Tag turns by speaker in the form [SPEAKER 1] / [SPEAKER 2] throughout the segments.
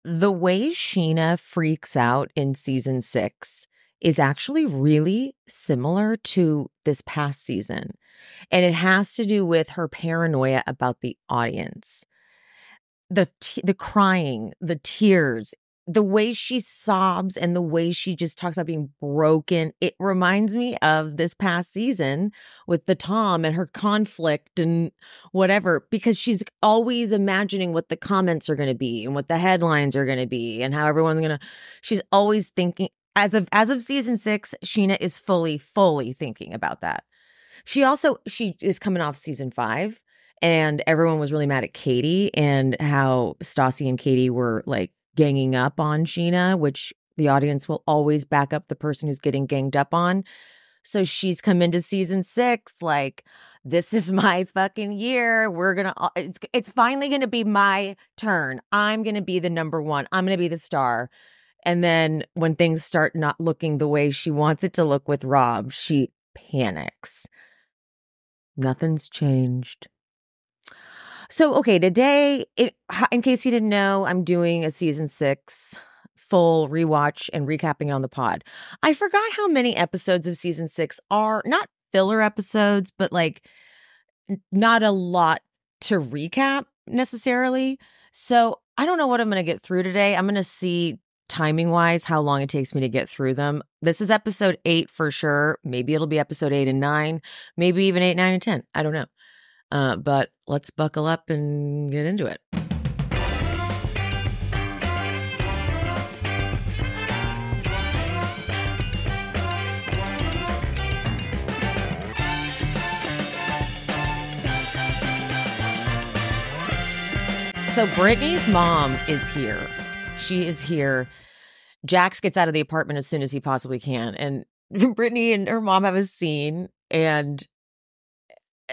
[SPEAKER 1] The way Sheena freaks out in season 6 is actually really similar to this past season. And it has to do with her paranoia about the audience. The crying, the tears, the way she sobs and the way she just talks about being broken. It reminds me of this past season with the Tom and her conflict and whatever, because she's always imagining what the comments are going to be and what the headlines are going to be and how everyone's going to, she's always thinking as of season 6, Sheena is fully thinking about that. She is coming off season 5 and everyone was really mad at Katie and how Stassi and Katie were like ganging up on Sheena, which the audience will always back up the person who's getting ganged up on. So she's come into season 6 like, this is my fucking year. It's finally going to be my turn. I'm going to be the number one. I'm going to be the star. And then when things start not looking the way she wants it to look with Rob, she panics. Nothing's changed. So, okay, today, in case you didn't know, I'm doing a season 6 full rewatch and recapping it on the pod. I forgot how many episodes of season 6 are not filler episodes, but like not a lot to recap necessarily. So I don't know what I'm going to get through today. I'm going to see timing wise how long it takes me to get through them. This is episode 8 for sure. Maybe it'll be episode 8 and 9, maybe even 8, 9, and 10. I don't know. But let's buckle up and get into it. So Brittany's mom is here. She is here. Jax gets out of the apartment as soon as he possibly can. And Brittany and her mom have a scene, and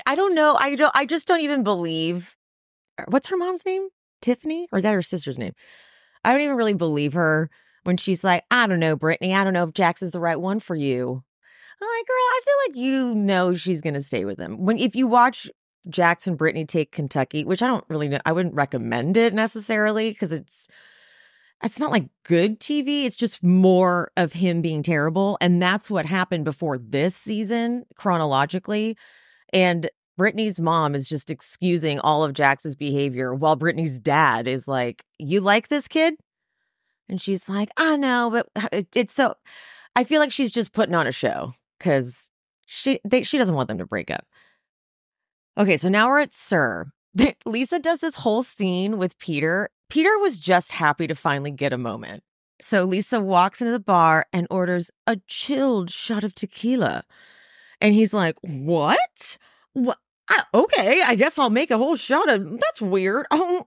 [SPEAKER 1] I don't know. I just don't even believe. What's her mom's name? Tiffany? Or is that her sister's name? I don't even really believe her when she's like, I don't know, Brittany. I don't know if Jax is the right one for you. I'm like, girl, I feel like you know she's going to stay with him. If you watch Jax and Brittany take Kentucky, which I don't really know, I wouldn't recommend it necessarily because it's not like good TV. It's just more of him being terrible. And that's what happened before this season chronologically. And Brittany's mom is just excusing all of Jax's behavior while Brittany's dad is like, you like this kid? And she's like, I know, but it's so, I feel like she's just putting on a show because she doesn't want them to break up. Okay, so now we're at Sir. Lisa does this whole scene with Peter. Peter was just happy to finally get a moment. So Lisa walks into the bar and orders a chilled shot of tequila. And he's like, what? Okay, I guess I'll make a whole shot of, that's weird. Oh,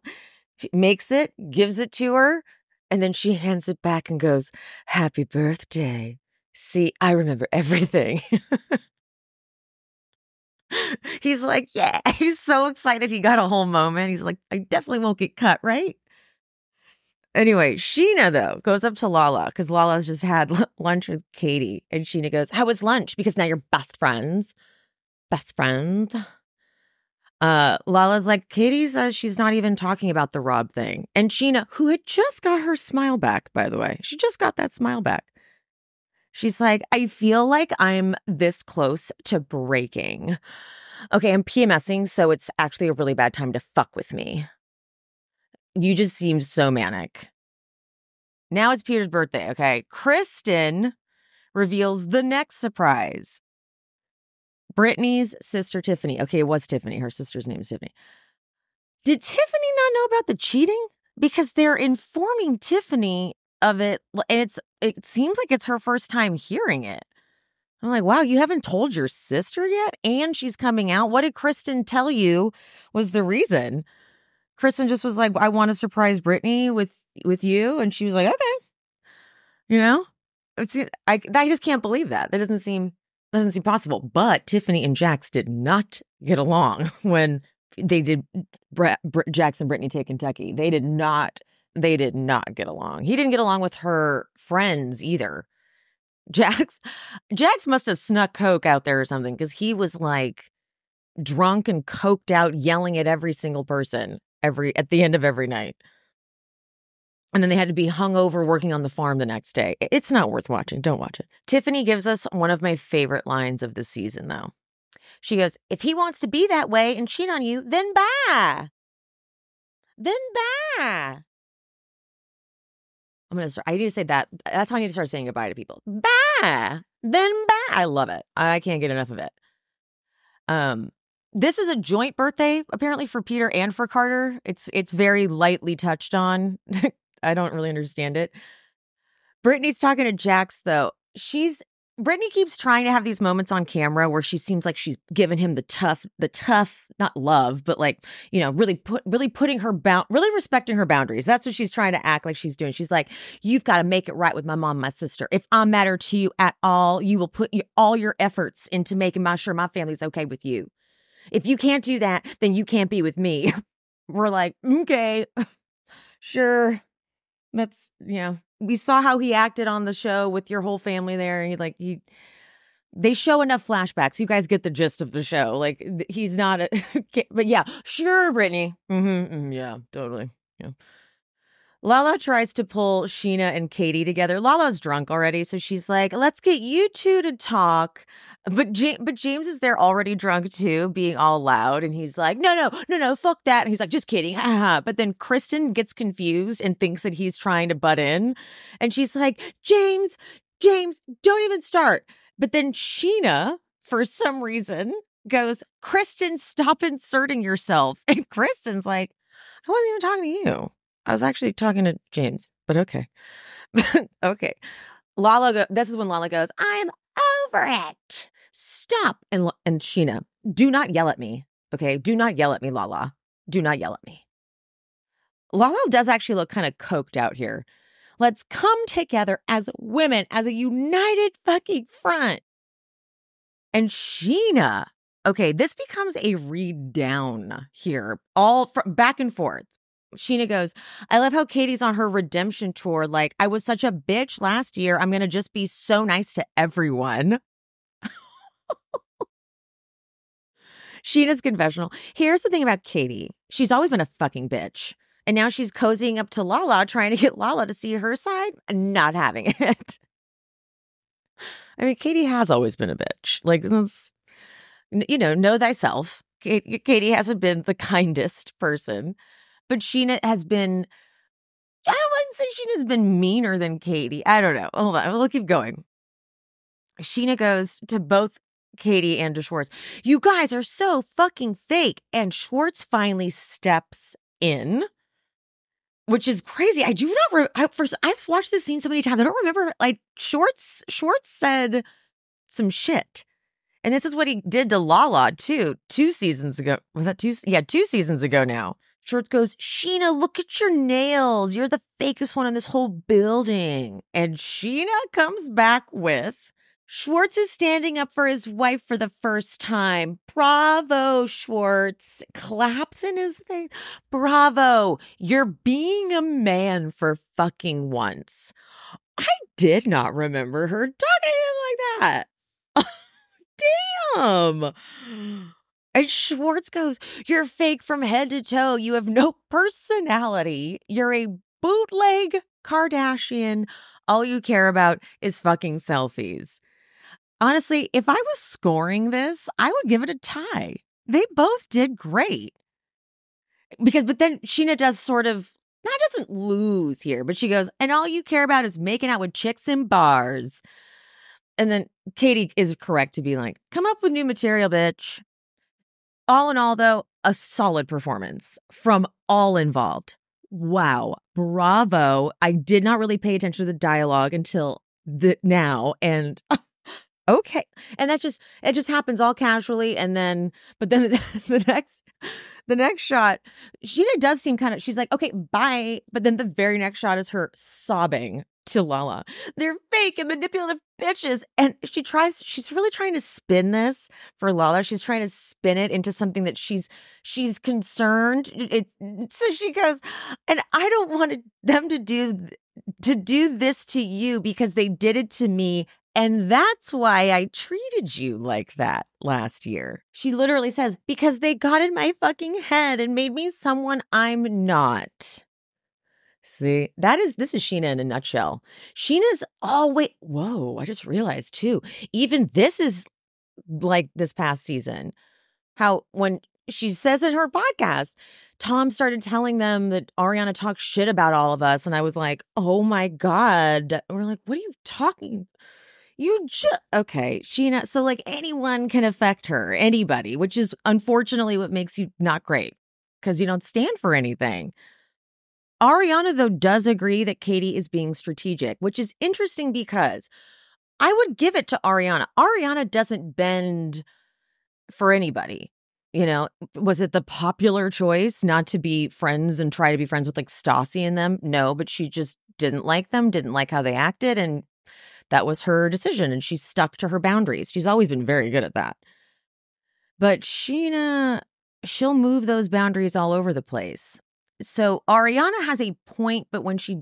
[SPEAKER 1] she makes it, gives it to her, and then she hands it back and goes, happy birthday. See, I remember everything. He's like, yeah, he's so excited he got a whole moment. He's like, I definitely won't get cut, right? Anyway, Sheena, though, goes up to Lala because Lala's just had lunch with Katie. And Sheena goes, how was lunch? Because now you're best friends. Best friends. Lala's like, Katie says she's not even talking about the Rob thing. And Sheena, who had just got her smile back, by the way, she just got that smile back. She's like, I feel like I'm this close to breaking. Okay, I'm PMSing, so it's actually a really bad time to fuck with me. You just seem so manic. Now it's Peter's birthday, okay? Kristen reveals the next surprise. Brittany's sister, Tiffany. Okay, it was Tiffany. Her sister's name is Tiffany. Did Tiffany not know about the cheating? Because they're informing Tiffany of it, and it seems like it's her first time hearing it. I'm like, wow, you haven't told your sister yet? And she's coming out. What did Kristen tell you was the reason? Kristen just was like, I want to surprise Brittany with you. And she was like, okay. You know? I just can't believe that. That doesn't seem possible. But Tiffany and Jax did not get along when they did Jax and Brittany take Kentucky. They did not get along. He didn't get along with her friends either. Jax must have snuck coke out there or something because he was like drunk and coked out, yelling at every single person at the end of every night. And then they had to be hungover working on the farm the next day. It's not worth watching. Don't watch it. Tiffany gives us one of my favorite lines of the season, though. She goes, if he wants to be that way and cheat on you, then bye. Then bye. I need to say that. That's how I need to start saying goodbye to people. Bye. Then bye. I love it. I can't get enough of it. This is a joint birthday, apparently, for Peter and for Carter. It's very lightly touched on. I don't really understand it. Brittany's talking to Jax, though. Brittany keeps trying to have these moments on camera where she seems like she's giving him the tough, not love, but like, you know, really putting her really respecting her boundaries. That's what she's trying to act like she's doing. She's like, you've got to make it right with my mom, my sister. If I matter to you at all, you will put all your efforts into making sure my family's okay with you. If you can't do that, then you can't be with me. We're like, okay, sure. That's, we saw how he acted on the show with your whole family there. They show enough flashbacks. You guys get the gist of the show. Like, he's not but yeah, sure, Brittany. Yeah, totally. Yeah. Lala tries to pull Sheena and Katie together. Lala's drunk already, so she's like, let's get you two to talk. But James is there already drunk too, being all loud. And he's like, no, fuck that. And he's like, just kidding. But then Kristen gets confused and thinks that he's trying to butt in. And she's like, James, don't even start. But then Sheena, for some reason, goes, Kristen, stop inserting yourself. And Kristen's like, I wasn't even talking to you. I was actually talking to James, but okay. Okay. This is when Lala goes, I'm over it. Stop. And Sheena, do not yell at me. Okay. Do not yell at me, Lala. Do not yell at me. Lala does actually look kind of coked out here. Let's come together as women, as a united fucking front. And Sheena, okay, this becomes a read down here, all back and forth. Sheena goes, I love how Katie's on her redemption tour. Like, I was such a bitch last year. I'm going to just be so nice to everyone. Sheena's confessional. Here's the thing about Katie. She's always been a fucking bitch. And now she's cozying up to Lala, trying to get Lala to see her side, and not having it. I mean, Katie has always been a bitch. Like, know thyself. Katie hasn't been the kindest person. But Sheena has been, I don't want to say Sheena's been meaner than Katie. I don't know. Hold on. We'll keep going. Sheena goes to both Katie and to Schwartz. You guys are so fucking fake. And Schwartz finally steps in, which is crazy. I do not, I've watched this scene so many times. I don't remember, like, Schwartz said some shit. And this is what he did to Lala, too, 2 seasons ago. Was that 2? Yeah, 2 seasons ago now. Schwartz goes, Sheena, look at your nails. You're the fakest one in this whole building. And Sheena comes back with, Schwartz is standing up for his wife for the first time. Bravo, Schwartz. Claps in his face. Bravo. You're being a man for fucking once. I did not remember her talking to him like that. Damn. And Schwartz goes, you're fake from head to toe. You have no personality. You're a bootleg Kardashian. All you care about is fucking selfies. Honestly, if I was scoring this, I would give it a tie. They both did great. But then Sheena does doesn't lose here, but she goes, and all you care about is making out with chicks in bars. And then Katie is correct to be like, come up with new material, bitch. All in all, though, a solid performance from all involved. Wow. Bravo. I did not really pay attention to the dialogue until now. And okay. And it just happens all casually. And then, but then the next shot, Sheena does seem she's like, okay, bye. But then the very next shot is her sobbing to Lala. They're fake and manipulative bitches. And she's really trying to spin this for Lala. She's trying to spin it into something that she's concerned. So she goes, and I don't want them to do this to you because they did it to me. And that's why I treated you like that last year. She literally says, because they got in my fucking head and made me someone I'm not. See, this is Sheena in a nutshell. Sheena's, oh, wait, whoa, I just realized too. Even this is like this past season, how when she says in her podcast, Tom started telling them that Ariana talks shit about all of us. And I was like, oh my God. We're like, what are you talking? Okay, Sheena. So like anyone can affect her, anybody, which is unfortunately what makes you not great because you don't stand for anything. Ariana, though, does agree that Katie is being strategic, which is interesting because I would give it to Ariana. Ariana doesn't bend for anybody. You know, was it the popular choice not to be friends and try to be friends with like Stassi and them? No, but she just didn't like them, didn't like how they acted. And that was her decision. And she stuck to her boundaries. She's always been very good at that. But Sheena, she'll move those boundaries all over the place. So Ariana has a point, but when she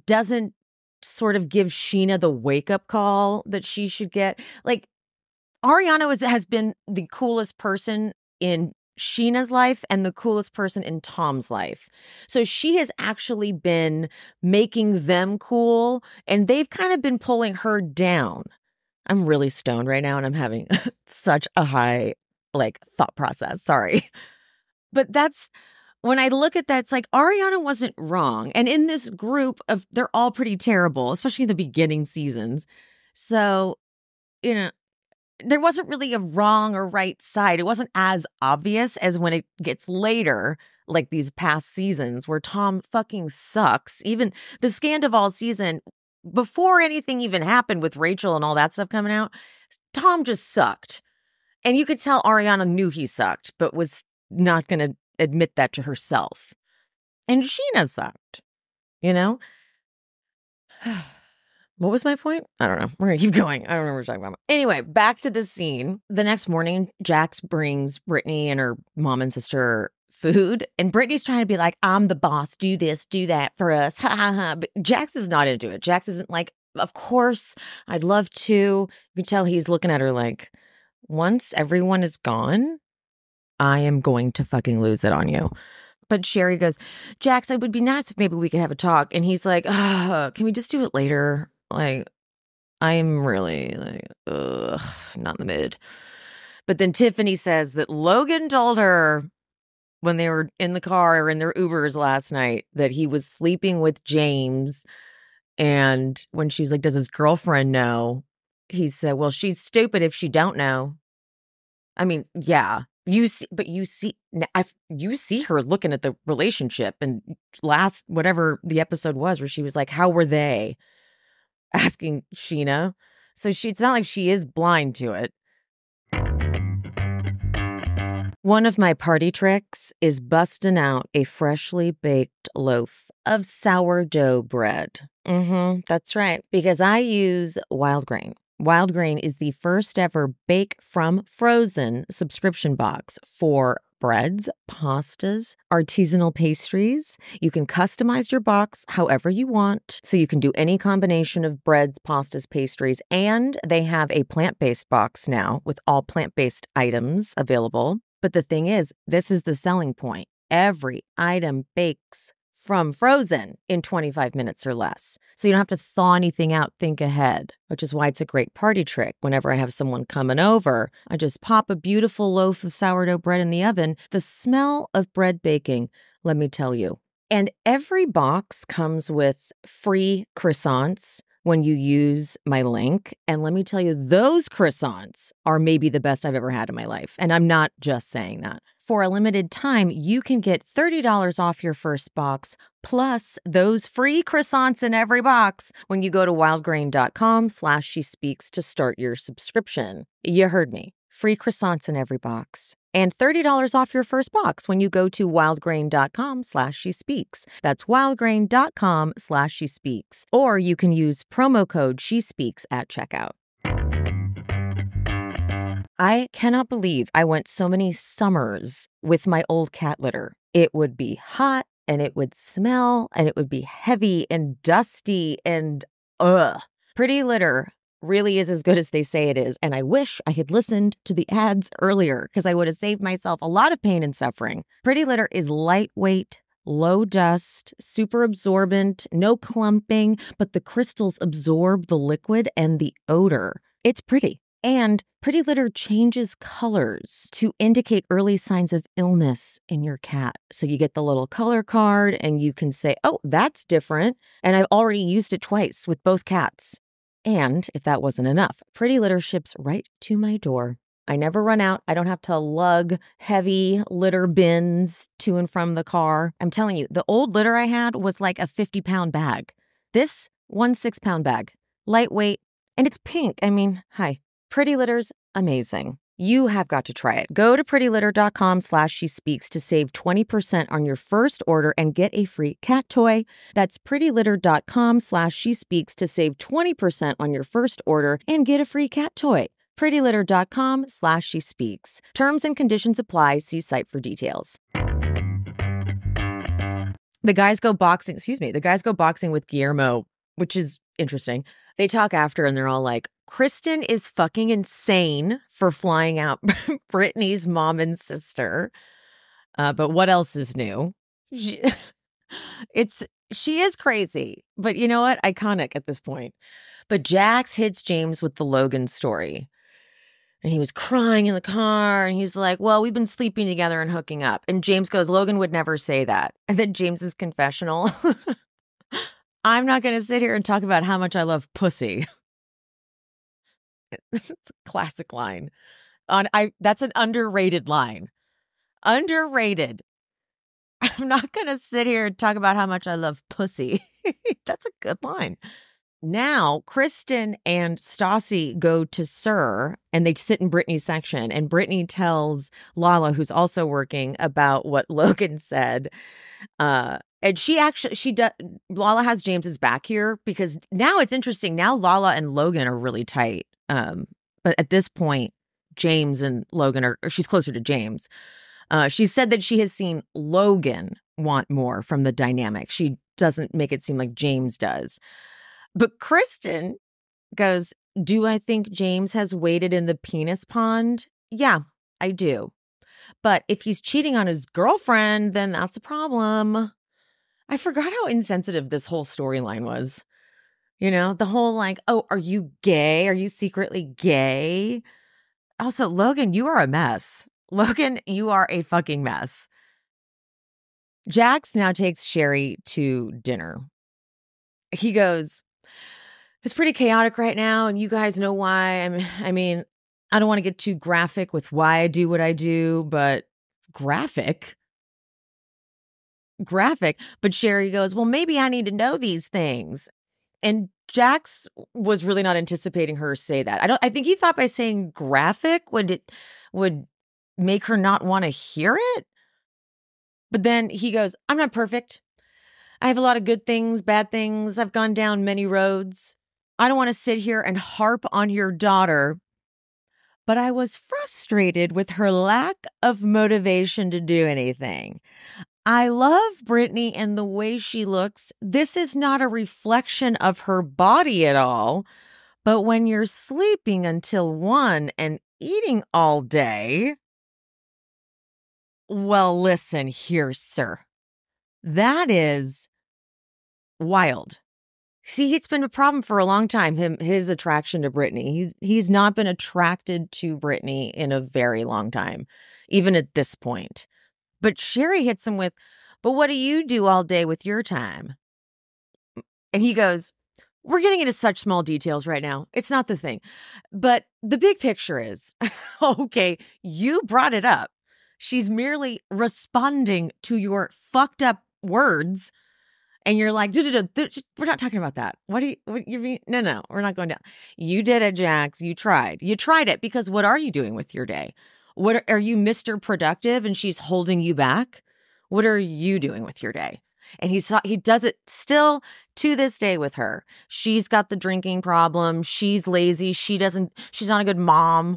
[SPEAKER 1] doesn't sort of give Sheena the wake-up call that she should get, like Ariana has been the coolest person in Sheena's life and the coolest person in Tom's life. So she has actually been making them cool, and they've kind of been pulling her down. I'm really stoned right now, and I'm having such a high, like, thought process. Sorry. But that's, when I look at that, it's like Ariana wasn't wrong. And in this group of, they're all pretty terrible, especially in the beginning seasons. So, you know, there wasn't really a wrong or right side. It wasn't as obvious as when it gets later, like these past seasons where Tom fucking sucks. Even the Scandival season, before anything even happened with Rachel and all that stuff coming out, Tom just sucked. And you could tell Ariana knew he sucked, but was not going to admit that to herself. And Sheena sucked, you know? What was my point? I don't know. We're going to keep going. I don't know what we're talking about. Anyway, back to the scene. The next morning, Jax brings Brittany and her mom and sister food. And Brittany's trying to be like, I'm the boss. Do this, do that for us. Ha ha ha. But Jax is not into it. Jax isn't like, of course, I'd love to. You can tell he's looking at her like, once everyone is gone, I am going to fucking lose it on you. But Sherry goes, Jax, it would be nice if maybe we could have a talk. And he's like, can we just do it later? Like, I'm really like, not in the mood. But then Tiffany says that Logan told her when they were in the car or in their Ubers last night that he was sleeping with James. And when she was like, does his girlfriend know? He said, well, she's stupid if she don't know. I mean, yeah. You see her looking at the relationship, and last, whatever the episode was where she was like, how were they? Asking Sheena. So it's not like she is blind to it. One of my party tricks is busting out a freshly baked loaf of sourdough bread. That's right. Because I use Wild Grain. Wild Grain is the first ever Bake from Frozen subscription box for breads, pastas, artisanal pastries. You can customize your box however you want. So you can do any combination of breads, pastas, pastries, and they have a plant-based box now with all plant-based items available. But the thing is, this is the selling point. Every item bakes from frozen in 25 minutes or less. So you don't have to thaw anything out, think ahead, which is why it's a great party trick. Whenever I have someone coming over, I just pop a beautiful loaf of sourdough bread in the oven. The smell of bread baking, let me tell you. And every box comes with free croissants when you use my link. And let me tell you, those croissants are maybe the best I've ever had in my life. And I'm not just saying that. For a limited time, you can get $30 off your first box, plus those free croissants in every box when you go to wildgrain.com/shespeaks to start your subscription. You heard me. Free croissants in every box. And $30 off your first box when you go to wildgrain.com/shespeaks. That's wildgrain.com/shespeaks. Or you can use promo code SHESPEAKS at checkout. I cannot believe I went so many summers with my old cat litter. It would be hot and it would smell and it would be heavy and dusty and Pretty Litter really is as good as they say it is. And I wish I had listened to the ads earlier because I would have saved myself a lot of pain and suffering. Pretty Litter is lightweight, low dust, super absorbent, no clumping, but the crystals absorb the liquid and the odor. It's pretty. And Pretty Litter changes colors to indicate early signs of illness in your cat. So you get the little color card and you can say, oh, that's different. And I've already used it twice with both cats. And if that wasn't enough, Pretty Litter ships right to my door. I never run out. I don't have to lug heavy litter bins to and from the car. I'm telling you, the old litter I had was like a 50-pound bag. This, 1 6-pound bag. Lightweight. And it's pink. I mean, hi. Pretty Litter's amazing. You have got to try it. Go to prettylitter.com/shespeaks to save 20% on your first order and get a free cat toy. That's prettylitter.com/shespeaks to save 20% on your first order and get a free cat toy. prettylitter.com/shespeaks. Terms and conditions apply. See site for details. The guys go boxing with Guillermo, which is interesting. They talk after and they're all like, Kristen is fucking insane for flying out Brittany's mom and sister. But what else is new? She is crazy. But you know what? Iconic at this point. But Jax hits James with the Logan story. And he was crying in the car. And he's like, well, we've been sleeping together and hooking up. And James goes, Logan would never say that. And then James's confessional. I'm not going to sit here and talk about how much I love pussy. It's a classic line. That's an underrated line. Underrated. I'm not going to sit here and talk about how much I love pussy. That's a good line. Now, Kristen and Stassi go to Sir, and they sit in Brittany's section, and Brittany tells Lala, who's also working, about what Logan said. And Lala has James's back here because now it's interesting. Now Lala and Logan are really tight. But at this point, James and Logan she's closer to James. She said that she has seen Logan want more from the dynamic. She doesn't make it seem like James does. But Kristen goes, do I think James has waded in the penis pond? Yeah, I do. But if he's cheating on his girlfriend, then that's a problem. I forgot how insensitive this whole storyline was. You know, the whole like, oh, are you gay? Are you secretly gay? Also, Logan, you are a mess. Logan, you are a fucking mess. Jax now takes Sherry to dinner. He goes, it's pretty chaotic right now, and you guys know why. I mean, I don't want to get too graphic with why I do what I do, but graphic. But Sherry goes, well, maybe I need to know these things. And Jax was really not anticipating her to say that. I think he thought by saying graphic would make her not want to hear it. But then he goes, I'm not perfect. I have a lot of good things, bad things. I've gone down many roads. I don't want to sit here and harp on your daughter. But I was frustrated with her lack of motivation to do anything. I love Brittany and the way she looks. This is not a reflection of her body at all. But when you're sleeping until 1 and eating all day, well, listen here, sir. That is wild. See, it's been a problem for a long time, his attraction to Brittany. He's not been attracted to Brittany in a very long time, even at this point. But Sherry hits him with, but what do you do all day with your time? And he goes, we're getting into such small details right now. It's not the thing. But the big picture is, okay, you brought it up. She's merely responding to your fucked up words. And you're like, we're not talking about that. What you mean? No, we're not going down. You did it, Jax. You tried it because what are you doing with your day? What are you, Mr. Productive, and she's holding you back? What are you doing with your day? And he does it still to this day with her. She's got the drinking problem. She's lazy. She's not a good mom.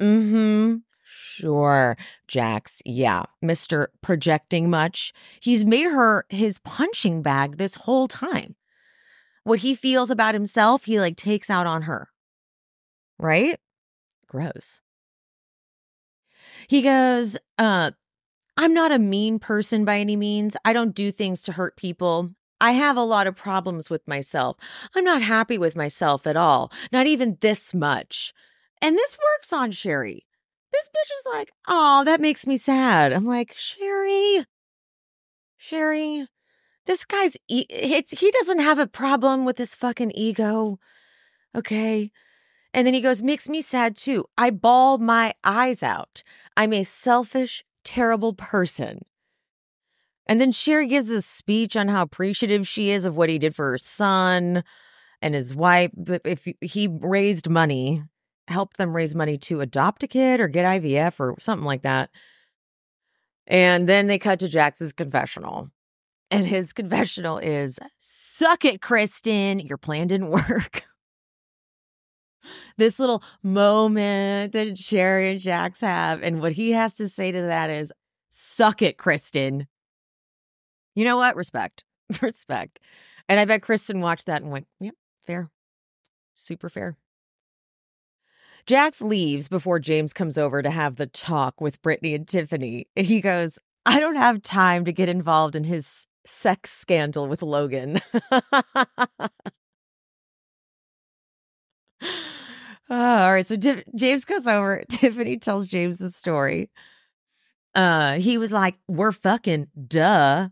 [SPEAKER 1] Mm-hmm. Sure, Jax. Yeah, Mr. Projecting Much. He's made her his punching bag this whole time. What he feels about himself, he like takes out on her. Right? Gross. He goes, I'm not a mean person by any means. I don't do things to hurt people. I have a lot of problems with myself. I'm not happy with myself at all, not even this much. And this works on Sherry. This bitch is like, oh, that makes me sad. I'm like, Sherry, this guy's, he doesn't have a problem with his fucking ego. Okay. And then he goes, makes me sad too. I bawl my eyes out. I'm a selfish, terrible person. And then Sherry gives this speech on how appreciative she is of what he did for her son and his wife. If he raised money, helped them raise money to adopt a kid or get IVF or something like that. And then they cut to Jax's confessional. And his confessional is, suck it, Kristen. Your plan didn't work. This little moment that Sherry and Jax have. And what he has to say to that is, suck it, Kristen. You know what? Respect. Respect. And I bet Kristen watched that and went, yep, fair. Super fair. Jax leaves before James comes over to have the talk with Brittany and Tiffany. And he goes, I don't have time to get involved in his sex scandal with Logan. All right. So James goes over. Tiffany tells James the story. He was like, we're fucking duh.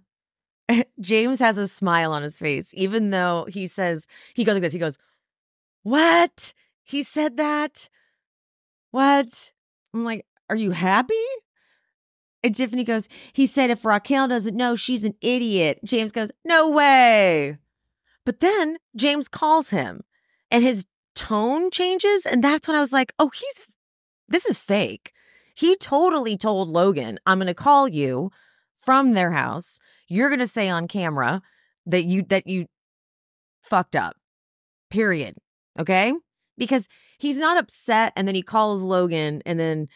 [SPEAKER 1] James has a smile on his face, even though he says, he goes like this. He goes, what? He said that? What? I'm like, are you happy? And Tiffany goes, he said, if Raquel doesn't know, she's an idiot. James goes, no way. But then James calls him and his tone changes. And that's when I was like, oh, this is fake. He totally told Logan, I'm going to call you from their house. You're going to say on camera that you fucked up, period. Okay? Because he's not upset. And then he calls Logan and then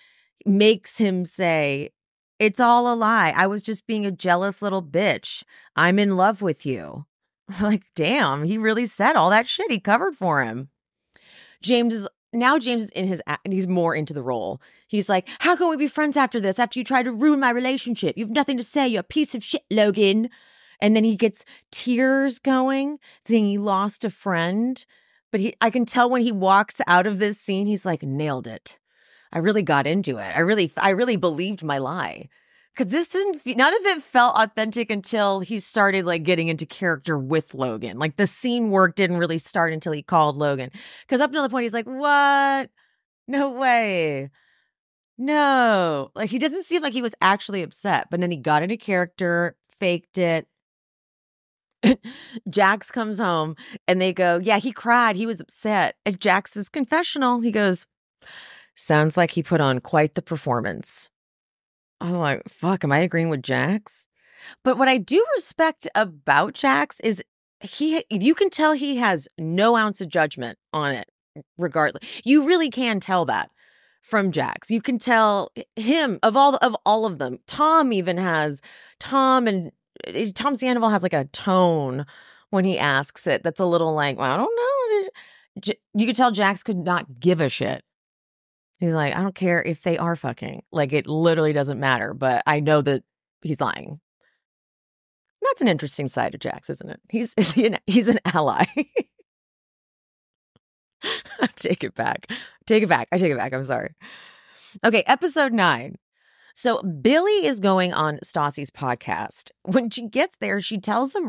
[SPEAKER 1] makes him say, it's all a lie. I was just being a jealous little bitch. I'm in love with you. Like, damn, he really said all that shit. He covered for him. James is in his, and he's more into the role. He's like, how can we be friends after this? After you tried to ruin my relationship? You have nothing to say. You're a piece of shit, Logan. And then he gets tears going, thinking he lost a friend. But I can tell when he walks out of this scene, he's like, nailed it. I really got into it. I really believed my lie. Because none of it felt authentic until he started like getting into character with Logan. Like the scene work didn't really start until he called Logan. Because up until the point, he's like, what? No way. No. Like he doesn't seem like he was actually upset. But then he got into character, faked it. Jax comes home and they go, yeah, he cried. He was upset. At Jax's confessional, he goes, sounds like he put on quite the performance. I was like, fuck, am I agreeing with Jax? But what I do respect about Jax is you can tell he has no ounce of judgment on it, regardless. You really can tell that from Jax. You can tell him, of all of them. Tom Sandoval has like a tone when he asks it that's a little like, well, I don't know. You could tell Jax could not give a shit. He's like, I don't care if they are fucking. Like, it literally doesn't matter. But I know that he's lying. That's an interesting side of Jax, isn't it? He's an ally. I take it back. I take it back. I'm sorry. Okay, episode 9. So Billy is going on Stassi's podcast. When she gets there, she tells Stassi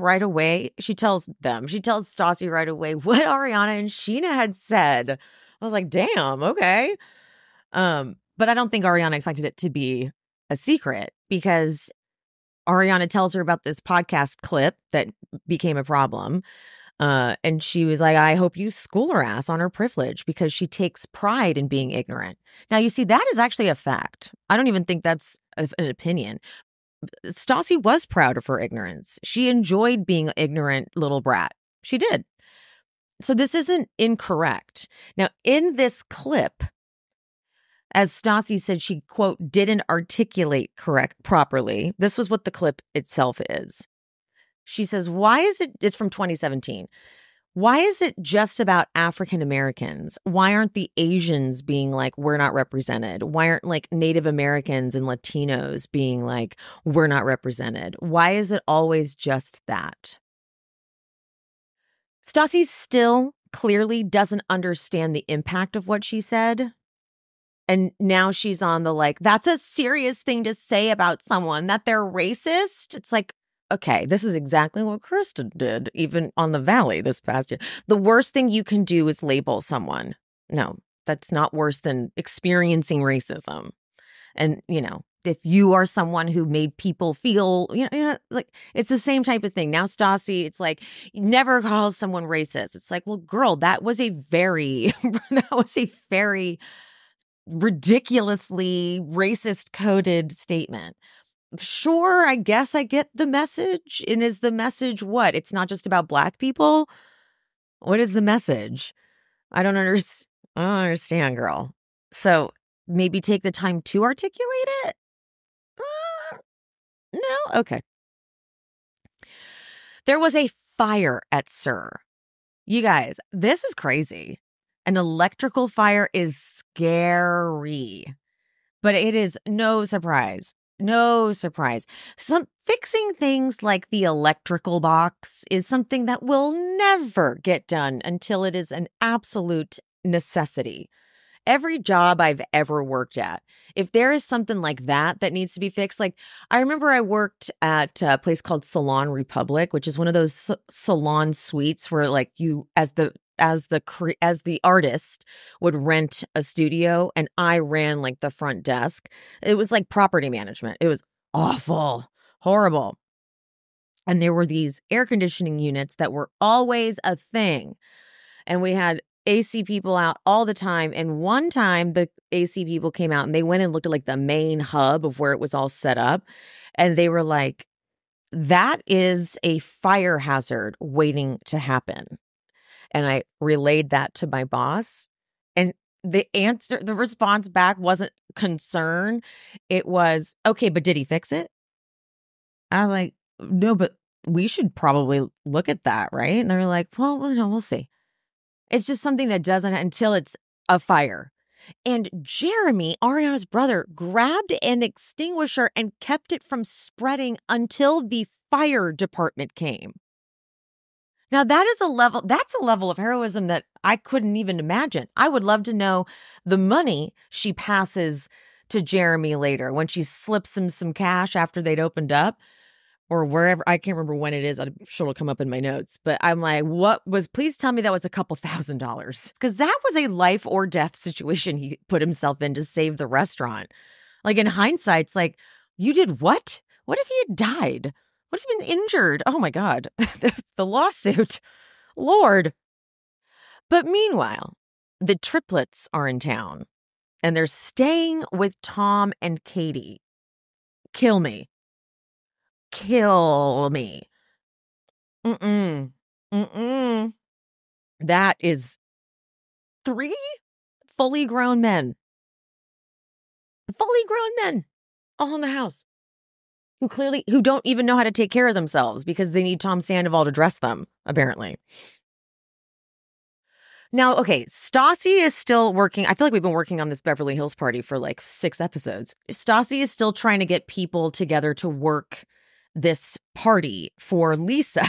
[SPEAKER 1] right away what Ariana and Sheena had said. I was like, damn, okay. But I don't think Ariana expected it to be a secret because Ariana tells her about this podcast clip that became a problem. And she was like, I hope you school her ass on her privilege because she takes pride in being ignorant. Now, you see, that is actually a fact. I don't even think that's an opinion. Stassi was proud of her ignorance. She enjoyed being an ignorant little brat. She did. So this isn't incorrect. Now, in this clip, as Stassi said, she, quote, didn't articulate properly. This was what the clip itself is. She says, it's from 2017. Why is it just about African Americans? Why aren't the Asians being like, we're not represented? Why aren't like Native Americans and Latinos being like, we're not represented? Why is it always just that? Stassi still clearly doesn't understand the impact of what she said. And now she's on the like, that's a serious thing to say about someone, that they're racist. It's like, okay, this is exactly what Kristen did, even on the Valley this past year. The worst thing you can do is label someone. No, that's not worse than experiencing racism. And, you know, if you are someone who made people feel, like it's the same type of thing. Now, Stassi, it's like, never call someone racist. It's like, well, girl, that was a very ridiculously racist coded statement. Sure, I guess I get the message. And is the message what? It's not just about Black people? What is the message? I don't understand, girl. So maybe take the time to articulate it? No? Okay. There was a fire at SUR. You guys, this is crazy. An electrical fire is scary, but it is no surprise. No surprise. Fixing things like the electrical box is something that will never get done until it is an absolute necessity. Every job I've ever worked at, if there is something like that needs to be fixed, like I remember I worked at a place called Salon Republic, which is one of those salon suites where like you, as the artist would rent a studio, and I ran like the front desk. It was like property management. It was awful, horrible. And there were these air conditioning units that were always a thing. And we had AC people out all the time. And one time the AC people came out and they went and looked at like the main hub of where it was all set up. And they were like, that is a fire hazard waiting to happen. And I relayed that to my boss. And the response back wasn't concern. It was, okay, but did he fix it? I was like, no, but we should probably look at that, right? And they're like, well, we'll see. It's just something that doesn't until it's a fire. And Jeremy, Ariana's brother, grabbed an extinguisher and kept it from spreading until the fire department came. Now, that's a level of heroism that I couldn't even imagine. I would love to know the money she passes to Jeremy later when she slips him some cash after they'd opened up. Or wherever, I can't remember when it is. I'm sure it'll come up in my notes. But I'm like, please tell me that was a couple $1,000s. Because that was a life or death situation he put himself in to save the restaurant. Like in hindsight, it's like, you did what? What if he had died? What if he'd been injured? Oh my God. The lawsuit. Lord. But meanwhile, the triplets are in town. And they're staying with Tom and Katie. Kill me. Kill me. That is 3 fully grown men. All in the house. Who don't even know how to take care of themselves because they need Tom Sandoval to dress them, apparently. Now, okay, Stassi is still working. I feel like we've been working on this Beverly Hills party for like 6 episodes. Stassi is still trying to get people together to work this party for Lisa.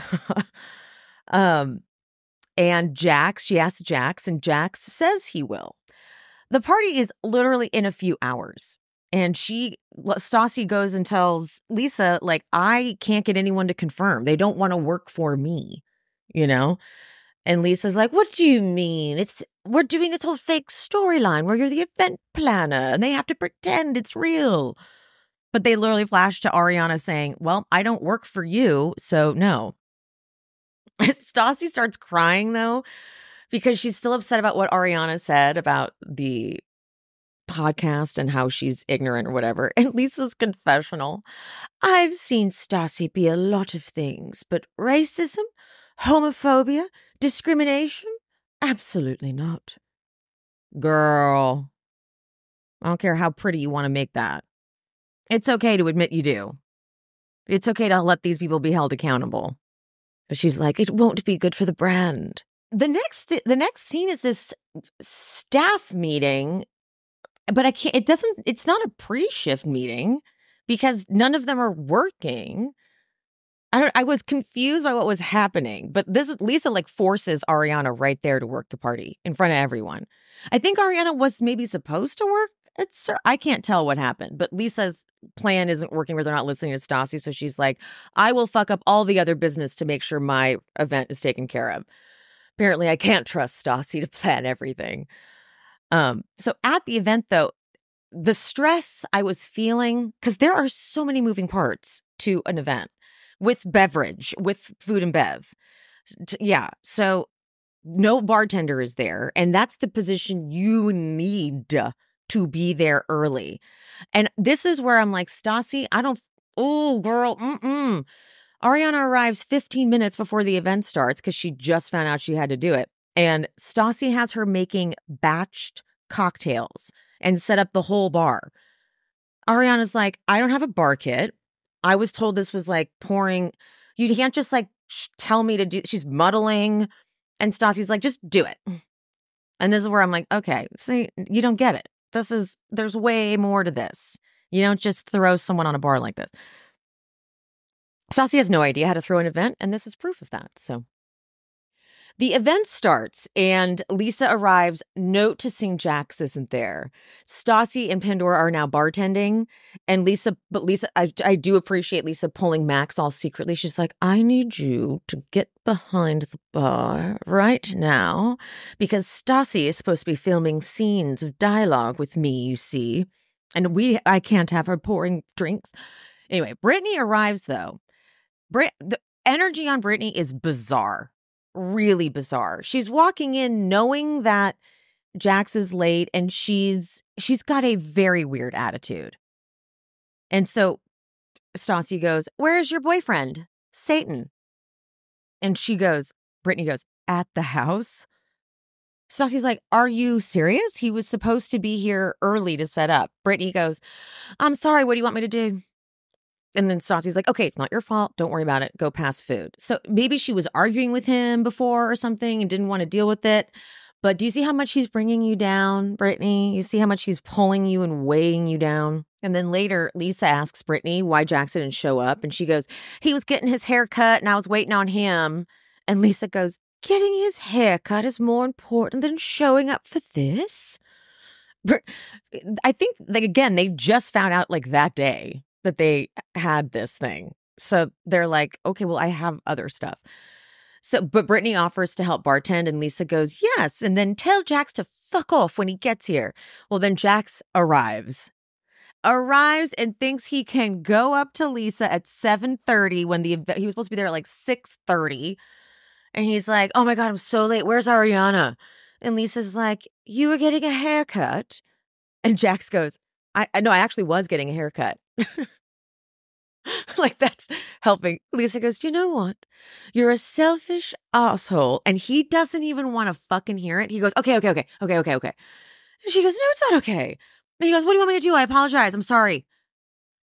[SPEAKER 1] And Jax, she asked Jax, and Jax says he will. The party is literally in a few hours. And Stassi goes and tells Lisa, like, I can't get anyone to confirm. They don't want to work for me, you know? And Lisa's like, what do you mean? We're doing this whole fake storyline where you're the event planner and they have to pretend it's real. But they literally flash to Ariana saying, well, I don't work for you, so no. Stassi starts crying, though, because she's still upset about what Ariana said about the podcast and how she's ignorant or whatever. And Lisa's confessional. I've seen Stassi be a lot of things, but racism, homophobia, discrimination? Absolutely not. Girl, I don't care how pretty you want to make that. It's okay to admit you do. It's okay to let these people be held accountable. But she's like, it won't be good for the brand. The next scene is this staff meeting, but it's not a pre-shift meeting because none of them are working. I was confused by what was happening, but Lisa like forces Ariana right there to work the party in front of everyone. I think Ariana was maybe supposed to work. I can't tell what happened, but Lisa's plan isn't working where they're not listening to Stassi. So she's like, I will fuck up all the other business to make sure my event is taken care of. Apparently I can't trust Stassi to plan everything. So at the event though, the stress I was feeling, because there are so many moving parts to an event with beverage, with food and bev. Yeah. So no bartender is there. And that's the position you need to be there early. And this is where I'm like, Stassi, oh, girl, Ariana arrives 15 minutes before the event starts because she just found out she had to do it. And Stassi has her making batched cocktails and set up the whole bar. Ariana's like, I don't have a bar kit. I was told this was like pouring. You can't just like tell me to do. She's muddling. And Stassi's like, just do it. And this is where I'm like, okay, see, you don't get it. There's way more to this. You don't just throw someone on a bar like this. Stassi has no idea how to throw an event, and this is proof of that. So the event starts, and Lisa arrives. Note to St. Jax isn't there. Stassi and Pandora are now bartending, and Lisa, I do appreciate Lisa pulling Max all secretly. She's like, I need you to get behind the bar right now, because Stassi is supposed to be filming scenes of dialogue with me, you see, and I can't have her pouring drinks. Anyway, Brittany arrives, though. The energy on Brittany is bizarre. Really bizarre. She's walking in knowing that Jax is late, and she's got a very weird attitude. And so Stassi goes, where's your boyfriend, Satan? And Brittany goes, at the house? Stassi's like, are you serious? He was supposed to be here early to set up. Brittany goes, I'm sorry, what do you want me to do? And then Stassi's like, okay, it's not your fault. Don't worry about it. Go pass food. So maybe she was arguing with him before or something and didn't want to deal with it. But do you see how much he's bringing you down, Brittany? You see how much he's pulling you and weighing you down? And then later, Lisa asks Brittany why Jax didn't show up. And she goes, he was getting his hair cut and I was waiting on him. And Lisa goes, getting his hair cut is more important than showing up for this? I think, like, again, they just found out like that day that they had this thing. So they're like, okay, well, I have other stuff. So, but Brittany offers to help bartend, and Lisa goes, yes, and then tell Jax to fuck off when he gets here. Well, then Jax arrives and thinks he can go up to Lisa at 7:30 when he was supposed to be there at like 6:30. And he's like, oh my God, I'm so late. Where's Ariana? And Lisa's like, you were getting a haircut. And Jax goes, I actually was getting a haircut. Like, that's helping. Lisa goes, you know what? You're a selfish asshole. And he doesn't even want to fucking hear it. He goes, okay. And she goes, no, it's not okay. And he goes, what do you want me to do? I apologize. I'm sorry.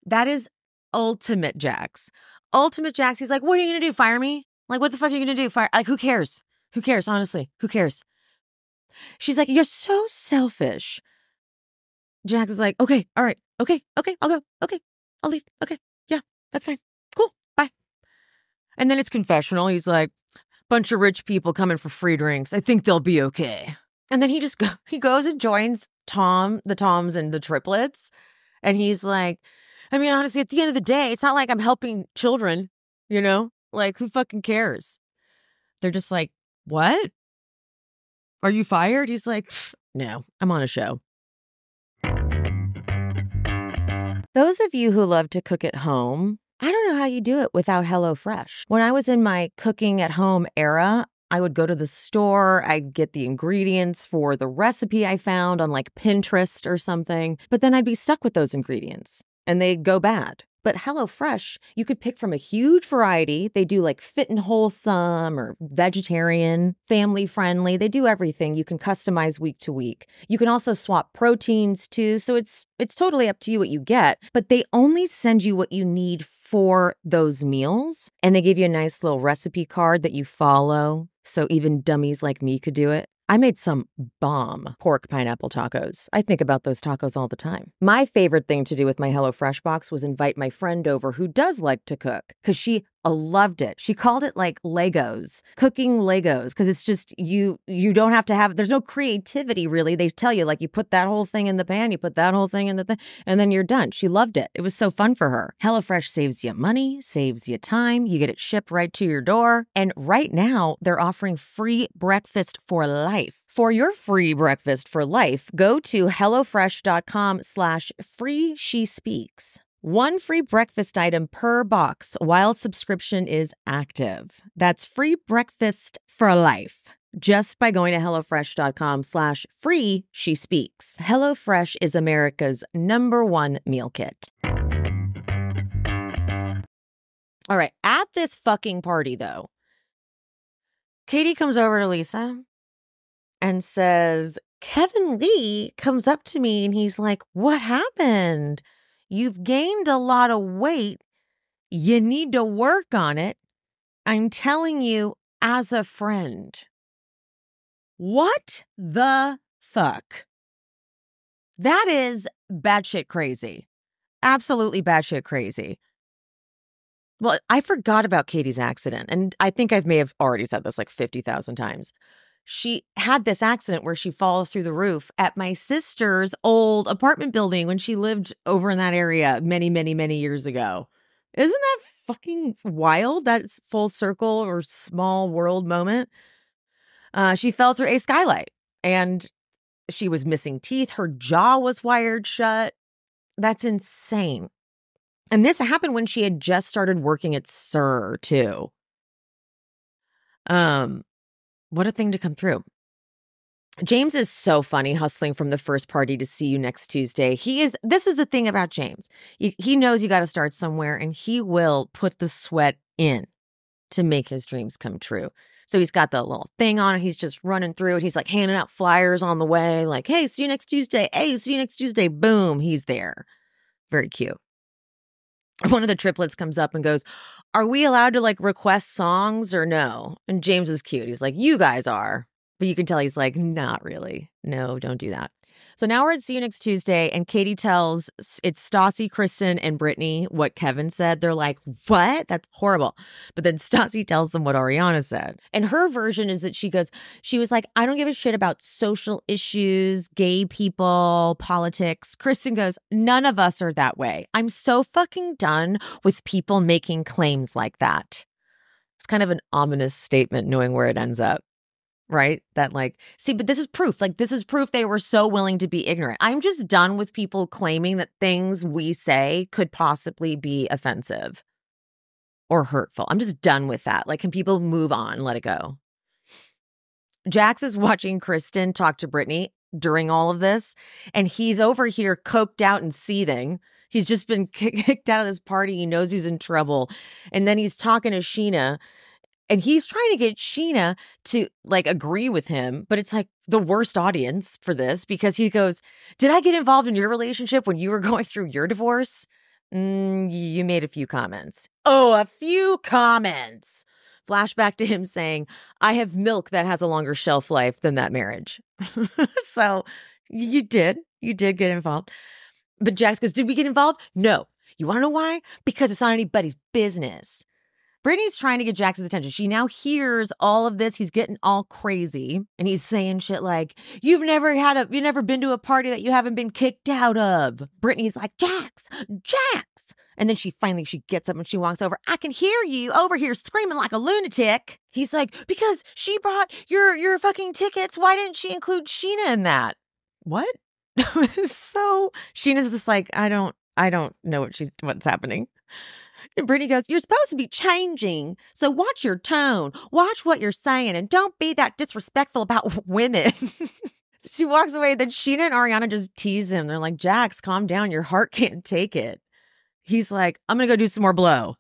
[SPEAKER 1] That is ultimate Jax. Ultimate Jax. He's like, what are you going to do? Fire me? Like, what the fuck are you going to do? Like, who cares? Who cares? Honestly, who cares? She's like, you're so selfish. Jax is like, okay, all right. Okay, I'll go. Okay, I'll leave. Okay, yeah, that's fine. Cool, bye. And then it's confessional. He's like, bunch of rich people coming for free drinks. I think they'll be okay. And then he goes and joins the Toms and the triplets. And he's like, I mean, honestly, at the end of the day, it's not like I'm helping children, you know? Like, who fucking cares? They're just like, what? Are you fired? He's like, no, I'm on a show. Those of you who love to cook at home, I don't know how you do it without HelloFresh. When I was in my cooking at home era, I would go to the store, I'd get the ingredients for the recipe I found on like Pinterest or something, but then I'd be stuck with those ingredients and they'd go bad. But HelloFresh, you could pick from a huge variety. They do like fit and wholesome or vegetarian, family friendly. They do everything. You can customize week to week. You can also swap proteins too. So it's totally up to you what you get, but they only send you what you need for those meals. And they give you a nice little recipe card that you follow. So even dummies like me could do it. I made some bomb pork pineapple tacos. I think about those tacos all the time. My favorite thing to do with my HelloFresh box was invite my friend over who does like to cook because she loved it. She called it like Legos, cooking Legos, because it's just you don't have to have, there's no creativity really. They tell you like you put that whole thing in the pan, you put that whole thing in the thing, and then you're done. She loved it. It was so fun for her. HelloFresh saves you money, saves you time. You get it shipped right to your door. And right now they're offering free breakfast for life. For your free breakfast for life, go to hellofresh.com/freeshespeaks. One free breakfast item per box while subscription is active. That's free breakfast for life just by going to hellofresh.com/freeshespeaks. HelloFresh is America's #1 meal kit. All right, at this fucking party though, Katie comes over to Lisa and says, Kevin Lee comes up to me and he's like, what happened? You've gained a lot of weight. You need to work on it. I'm telling you as a friend. What the fuck? That is batshit crazy. Absolutely batshit crazy. Well, I forgot about Katie's accident. And I think may have already said this like 50,000 times. She had this accident where she falls through the roof at my sister's old apartment building when she lived over in that area many, many, many years ago. Isn't that fucking wild? That's full circle or small world moment. She fell through a skylight and she was missing teeth. Her jaw was wired shut. That's insane. And this happened when she had just started working at SUR too. What a thing to come through. James is so funny, hustling from the first party to see you next Tuesday. This is the thing about James. He knows you got to start somewhere and he will put the sweat in to make his dreams come true. So he's got the little thing on it. He's just running through it. He's like handing out flyers on the way. Like, hey, see you next Tuesday. Hey, see you next Tuesday. Boom. He's there. Very cute. One of the triplets comes up and goes, are we allowed to like request songs or no? And James is cute. He's like, you guys are. But you can tell he's like, not really. No, don't do that. So now we're at See You Next Tuesday, and Katie tells it's Stassi, Kristen, and Brittany what Kevin said. They're like, what? That's horrible. But then Stassi tells them what Ariana said. And her version is that she was like, I don't give a shit about social issues, gay people, politics. Kristen goes, none of us are that way. I'm so fucking done with people making claims like that. It's kind of an ominous statement knowing where it ends up. Right? That like, see, but this is proof. Like, this is proof they were so willing to be ignorant. I'm just done with people claiming that things we say could possibly be offensive or hurtful. I'm just done with that. Like, can people move on? Let it go. Jax is watching Kristen talk to Brittany during all of this, and he's over here coked out and seething. He's just been kicked out of this party. He knows he's in trouble. And then he's talking to Sheena. And he's trying to get Sheena to like agree with him, but it's like the worst audience for this because he goes, did I get involved in your relationship when you were going through your divorce? You made a few comments. Oh, a few comments. Flashback to him saying, I have milk that has a longer shelf life than that marriage. So you did get involved. But Jax goes, did we get involved? No. You want to know why? Because it's not anybody's business. Brittany's trying to get Jax's attention. She now hears all of this. He's getting all crazy and he's saying shit like, you've never been to a party that you haven't been kicked out of. Brittany's like, Jax. And then she gets up and she walks over. I can hear you over here screaming like a lunatic. He's like, because she brought your fucking tickets. Why didn't she include Sheena in that? What? So Sheena's just like, I don't know what's happening. And Brittany goes, you're supposed to be changing. So watch your tone. Watch what you're saying. And don't be that disrespectful about women. She walks away. Then Sheena and Ariana just tease him. They're like, Jax, calm down. Your heart can't take it. He's like, I'm going to go do some more blow.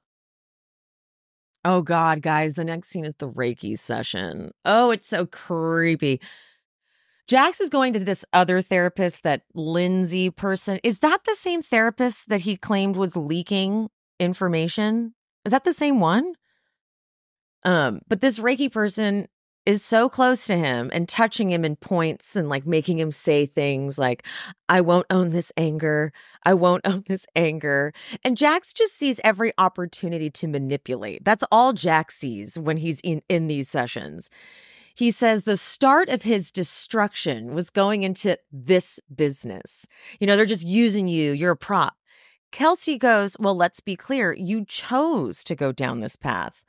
[SPEAKER 1] Oh, God, guys, the next scene is the Reiki session. Oh, it's so creepy. Jax is going to this other therapist, that Lindsay person. Is that the same therapist that he claimed was leaking information? Is that the same one? But this Reiki person is so close to him and touching him in points and like making him say things like, I won't own this anger. I won't own this anger. And Jax just sees every opportunity to manipulate. That's all Jax sees when he's in these sessions. He says the start of his destruction was going into this business. You know, they're just using you. You're a prop. Kelsey goes, well, let's be clear. You chose to go down this path.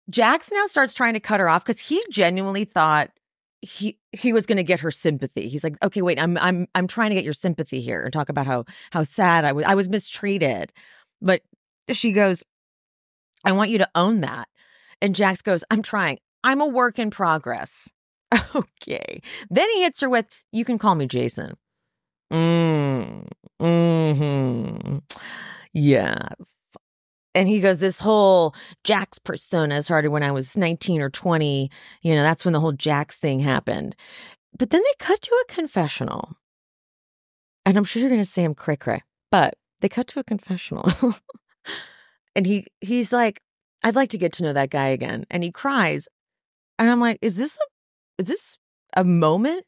[SPEAKER 1] Jax now starts trying to cut her off because he genuinely thought he was going to get her sympathy. He's like, okay, wait, I'm trying to get your sympathy here and talk about how sad I was mistreated. But she goes, I want you to own that. And Jax goes, I'm trying. I'm a work in progress. Okay. Then he hits her with, you can call me Jason. Yes. And he goes, this whole Jax persona started when I was 19 or 20. You know, that's when the whole Jax thing happened. But then they cut to a confessional. And I'm sure you're going to say I'm cray-cray, but they cut to a confessional. And he's like, I'd like to get to know that guy again. And he cries. And I'm like, is this a moment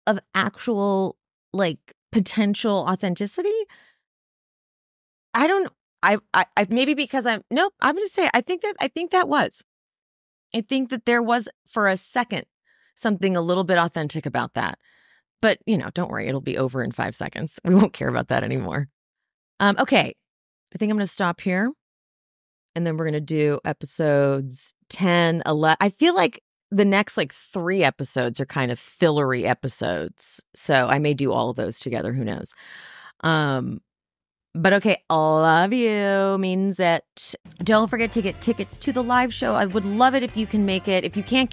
[SPEAKER 1] of actual, like, potential authenticity? I don't know. I maybe because I'm going to say, I think that was. I think that there was for a second something a little bit authentic about that. But, you know, don't worry. It'll be over in 5 seconds. We won't care about that anymore. Okay. I think I'm going to stop here. And then we're going to do episodes 10, 11. I feel like the next 3 episodes are kind of fillery episodes. So I may do all of those together. Who knows? But okay, love you means it. Don't forget to get tickets to the live show. I would love it if you can make it. If you can't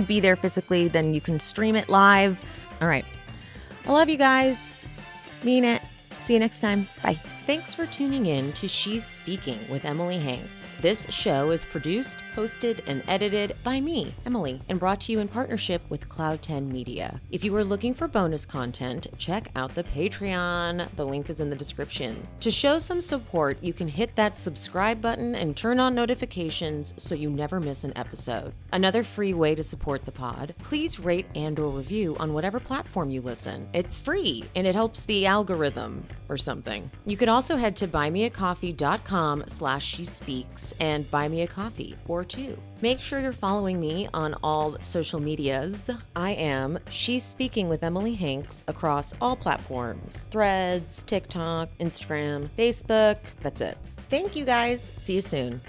[SPEAKER 1] be there physically, then you can stream it live. All right. I love you guys. Mean it. See you next time. Bye. Thanks for tuning in to She's Speaking with Emily Hanks. This show is produced, hosted, and edited by me, Emily, and brought to you in partnership with Cloud 10 Media. If you are looking for bonus content, check out the Patreon. The link is in the description. To show some support, you can hit that subscribe button and turn on notifications so you never miss an episode. Another free way to support the pod, please rate and/or review on whatever platform you listen. It's free, and it helps the algorithm or something. You could also head to buymeacoffee.com/shespeaks and buy me a coffee or 2. Make sure you're following me on all social medias. I am She's Speaking with Emily Hanks across all platforms: Threads, TikTok, Instagram, Facebook. That's it. Thank you guys. See you soon.